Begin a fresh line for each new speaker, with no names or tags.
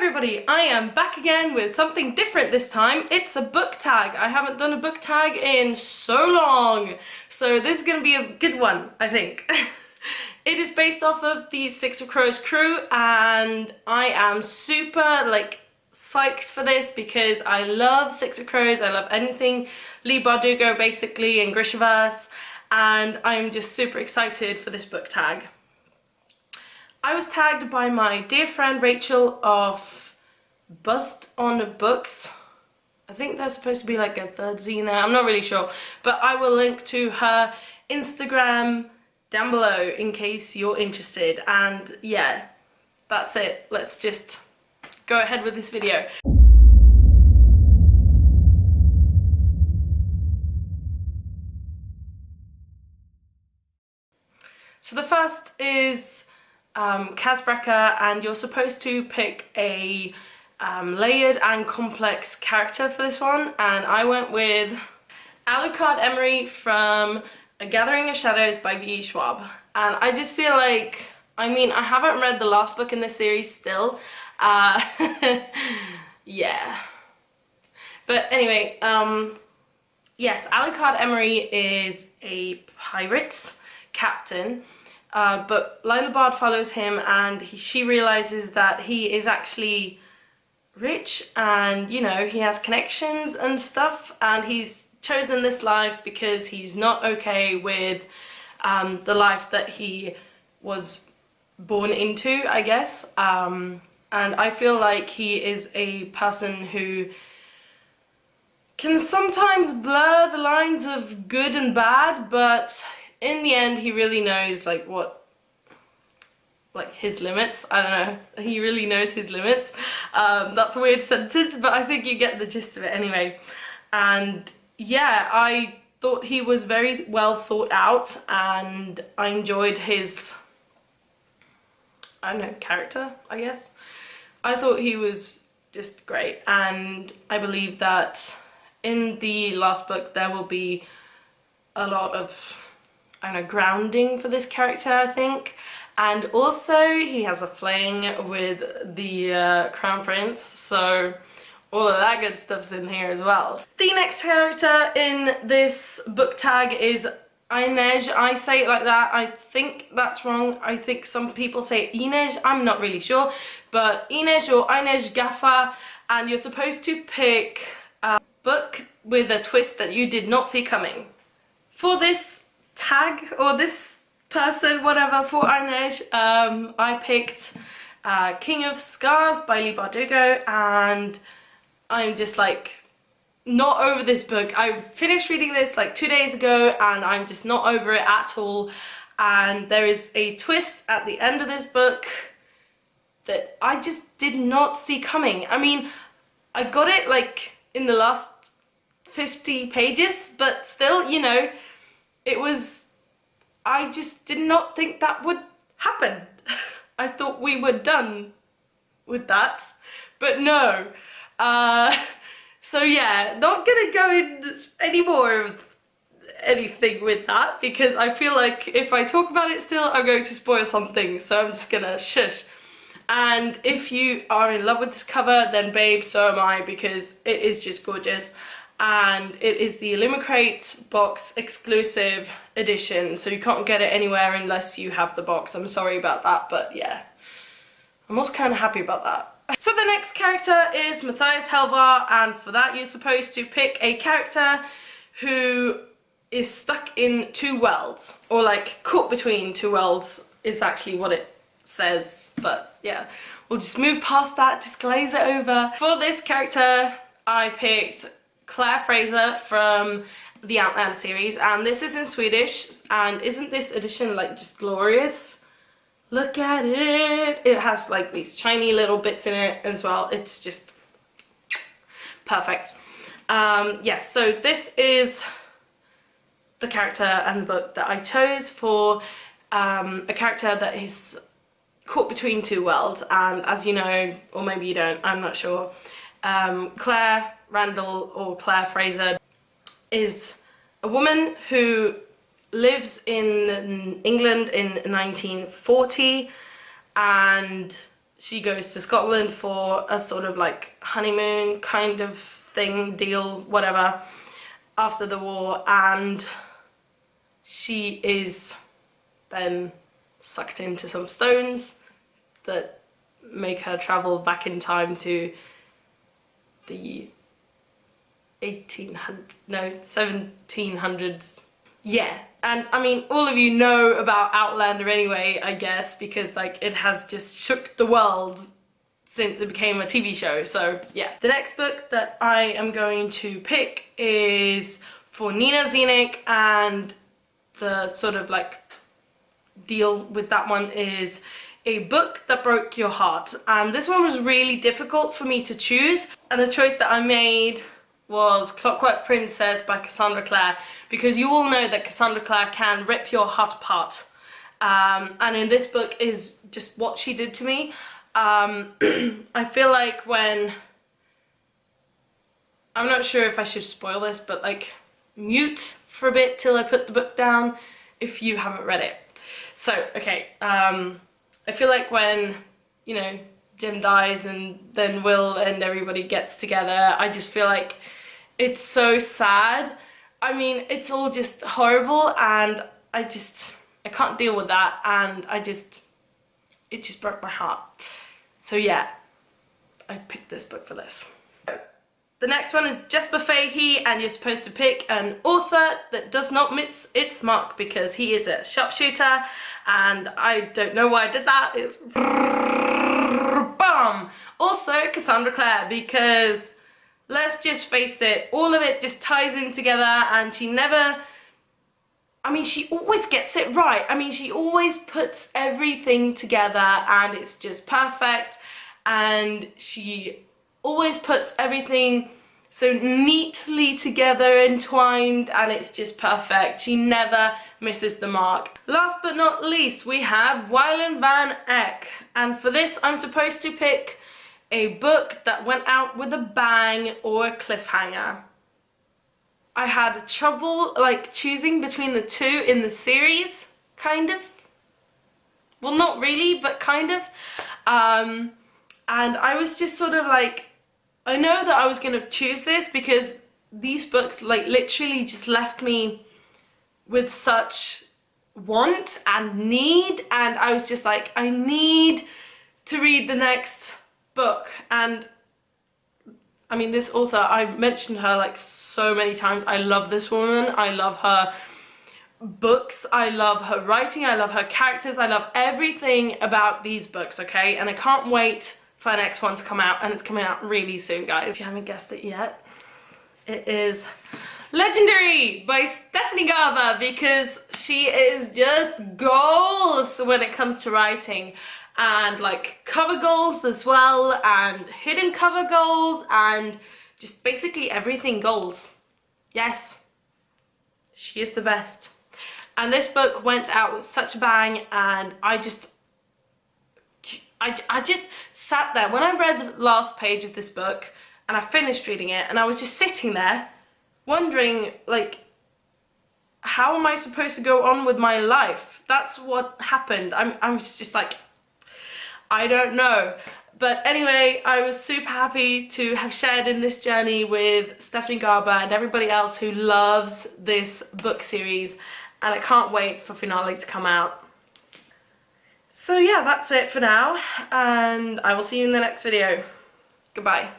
everybody, I am back again with something different this time. It's a book tag. I haven't done a book tag in so long, so this is going to be a good one, I think. It is based off of the Six of Crows crew, and I am super psyched for this because I love Six of Crows. I love anything Leigh Bardugo basically and Grishaverse, and I'm just super excited for this book tag. I was tagged by my dear friend Rachel of Buzzed on Books. I think there's supposed to be like a third Z there, I'm not really sure. But I will link to her Instagram down below in case you're interested. And yeah, that's it. Let's just go ahead with this video. So the first is Cassandra, and you're supposed to pick a layered and complex character for this one, and I went with Alucard Emery from A Gathering of Shadows by V. Schwab. And I just feel like, I mean, I haven't read the last book in this series still, yeah, but anyway, yes, Alucard Emery is a pirate captain. But Lila Bard follows him, and she realizes that he is actually rich and, you know, he has connections and stuff, and he's chosen this life because he's not okay with the life that he was born into, I guess. And I feel like he is a person who can sometimes blur the lines of good and bad, but in the end, he really knows his limits. I don't know, he really knows his limits. That's a weird sentence, but I think you get the gist of it anyway. And yeah, I thought he was very well thought out, and I enjoyed his, I don't know, character, I guess. I thought he was just great, and I believe that in the last book there will be a lot of, I don't know, grounding for this character, I think. And also he has a fling with the Crown Prince, so all of that good stuff's in here as well. The next character in this book tag is Imesh. I say it like that, I think that's wrong. I think some people say Imesh, I'm not really sure, but Imesh or Imesh Gaffa, and you're supposed to pick a book with a twist that you did not see coming. For this tag, or this person, whatever, for Imesh, I picked King of Scars by Leigh Bardugo, and I'm just like not over this book. I finished reading this like 2 days ago, and I'm just not over it at all. And there is a twist at the end of this book that I just did not see coming. I mean, I got it like in the last 50 pages, but still, you know, it was, I just did not think that would happen. I thought we were done with that, but no. So yeah, not gonna go in any more of anything with that, because I feel like if I talk about it still, I'm going to spoil something, so I'm just gonna shush. And if you are in love with this cover, then babe, so am I, because it is just gorgeous. And it is the Illumicrate box exclusive edition, so you can't get it anywhere unless you have the box. I'm sorry about that, but yeah, I'm also kind of happy about that. So the next character is Matthias Helvar, and for that you're supposed to pick a character who is stuck in two worlds, or like caught between two worlds is actually what it says, but yeah, we'll just move past that, just glaze it over. For this character I picked Clare Fraser from the Outland series, and this is in Swedish, and isn't this edition like just glorious? Look at it! It has like these shiny little bits in it as well. It's just perfect. Yes, so this is the character and the book that I chose for a character that is caught between two worlds, and as you know, or maybe you don't, I'm not sure, Claire Randall, or Clare Fraser, is a woman who lives in England in 1940, and she goes to Scotland for a sort of like honeymoon kind of thing, deal, whatever, after the war, and she is then sucked into some stones that make her travel back in time to the 1700s. Yeah, and I mean, all of you know about Outlander anyway, I guess, because like it has just shook the world since it became a TV show, so yeah. The next book that I am going to pick is for Nina Zienik, and the sort of like deal with that one is A Book That Broke Your Heart. And this one was really difficult for me to choose, and the choice that I made was Clockwork Princess by Cassandra Clare, because you all know that Cassandra Clare can rip your heart apart, and in this book is just what she did to me. I feel like when, I'm not sure if I should spoil this, but like mute for a bit till I put the book down if you haven't read it. So okay, I feel like when, you know, Jim dies and then Will and everybody gets together, I just feel like it's so sad. I mean, it's all just horrible, and I can't deal with that, and it just broke my heart. So yeah, I picked this book for this. The next one is Jesper Fahey, and you're supposed to pick an author that does not miss its mark, because he is a sharpshooter, and I don't know why I did that. It's bam! Also Cassandra Clare, because let's just face it, all of it just ties in together, and she never, I mean, she always gets it right. I mean, she always puts everything together and it's just perfect, and she always puts everything so neatly together, entwined, and it's just perfect. She never misses the mark. Last but not least, we have Wyland van Eck, and for this I'm supposed to pick a book that went out with a bang or a cliffhanger. I had trouble like choosing between the two in the series, kind of. Well, not really, but kind of. And I was just sort of like, I know that I was gonna choose this because these books like literally just left me with such want and need, and I was just like, I need to read the next book. And I mean, this author, I've mentioned her like so many times. I love this woman. I love her books. I love her writing. I love her characters. I love everything about these books, okay? And I can't wait for the next one to come out, and it's coming out really soon, guys. If you haven't guessed it yet, it is Legendary by Stephanie Garber, because she is just goals when it comes to writing. And like cover goals as well, and hidden cover goals, and just basically everything goals. Yes, she is the best. And this book went out with such a bang, and I just sat there when I read the last page of this book and I finished reading it, and I was just sitting there wondering, like, how am I supposed to go on with my life? That's what happened. I'm just like, I don't know. But anyway, I was super happy to have shared in this journey with Stephanie Garber and everybody else who loves this book series, and I can't wait for finale to come out. So yeah, that's it for now, and I will see you in the next video. Goodbye.